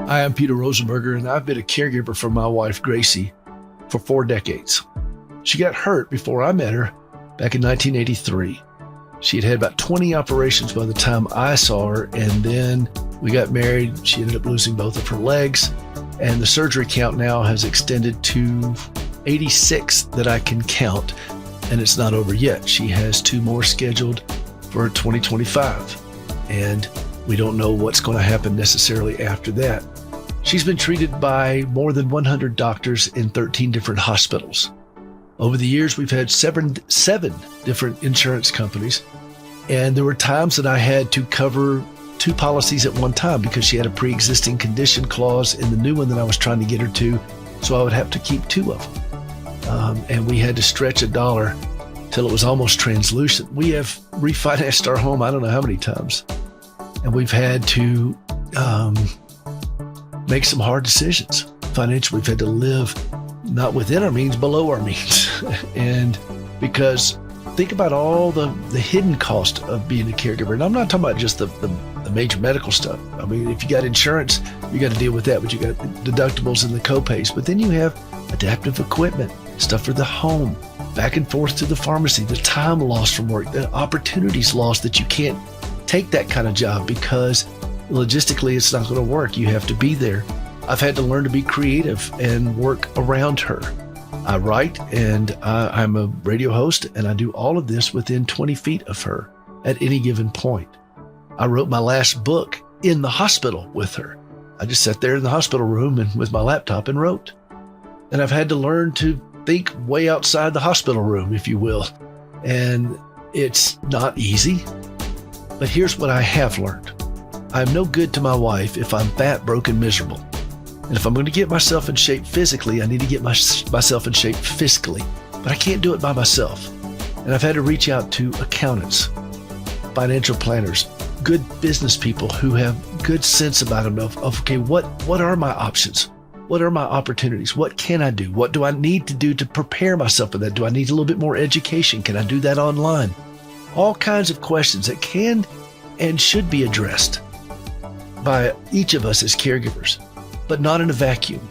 Hi, I'm Peter Rosenberger, and I've been a caregiver for my wife, Gracie, for 4 decades. She got hurt before I met her back in 1983. She had had about 20 operations by the time I saw her, and then we got married. She ended up losing both of her legs, and the surgery count now has extended to 86 that I can count, and it's not over yet. She has 2 more scheduled for 2025, and we don't know what's going to happen necessarily after that. She's been treated by more than 100 doctors in 13 different hospitals. Over the years, we've had seven different insurance companies, and there were times that I had to cover 2 policies at one time because she had a pre-existing condition clause in the new one that I was trying to get her to, so I would have to keep 2 of them. And we had to stretch $1 till it was almost translucent. We have refinanced our home I don't know how many times, and we've had to make some hard decisions. Financially, we've had to live not within our means, below our means. And because think about all the hidden cost of being a caregiver. And I'm not talking about just the major medical stuff. I mean, if you got insurance, you got to deal with that, but you got deductibles and the co-pays. But then you have adaptive equipment, stuff for the home, back and forth to the pharmacy, the time lost from work, the opportunities lost that you can't take that kind of job because logistically it's not going to work. You have to be there. I've had to learn to be creative and work around her. I write, and I'm a radio host, and I do all of this within 20 feet of her at any given point. I wrote my last book in the hospital with her. I just sat there in the hospital room and with my laptop and wrote. And I've had to learn to think way outside the hospital room, if you will. And it's not easy. But here's what I have learned. I'm no good to my wife if I'm fat, broke, and miserable. And if I'm going to get myself in shape physically, I need to get myself in shape fiscally. But I can't do it by myself. And I've had to reach out to accountants, financial planners, good business people who have good sense about them of okay, what are my options? What are my opportunities? What can I do? What do I need to do to prepare myself for that? Do I need a little bit more education? Can I do that online? All kinds of questions that can and should be addressed by each of us as caregivers, but not in a vacuum.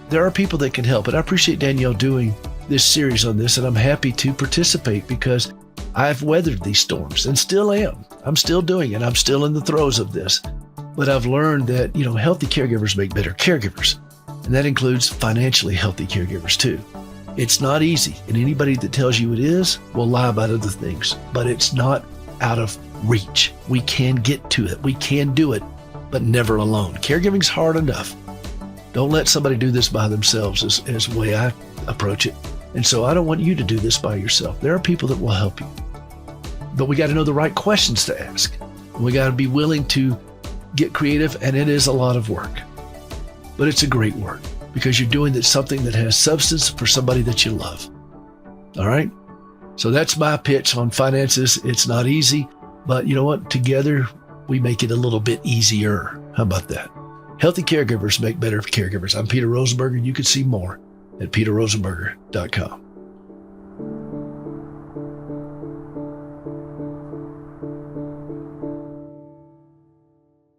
There are people that can help, and I appreciate Danielle doing this series on this, and I'm happy to participate because I've weathered these storms and still am. I'm still doing it. I'm still in the throes of this. But I've learned that, healthy caregivers make better caregivers, and that includes financially healthy caregivers too. It's not easy, and anybody that tells you it is will lie about other things, but it's not out of reach. We can get to it. We can do it, but never alone. Caregiving's hard enough. Don't let somebody do this by themselves is the way I approach it. And so I don't want you to do this by yourself. There are people that will help you. But we got to know the right questions to ask. We got to be willing to get creative, and it is a lot of work. But it's a great work because you're doing something that has substance for somebody that you love. All right? So that's my pitch on finances. It's not easy, but you know what? Together, we make it a little bit easier. How about that? Healthy caregivers make better caregivers. I'm Peter Rosenberger. You can see more at peterrosenberger.com.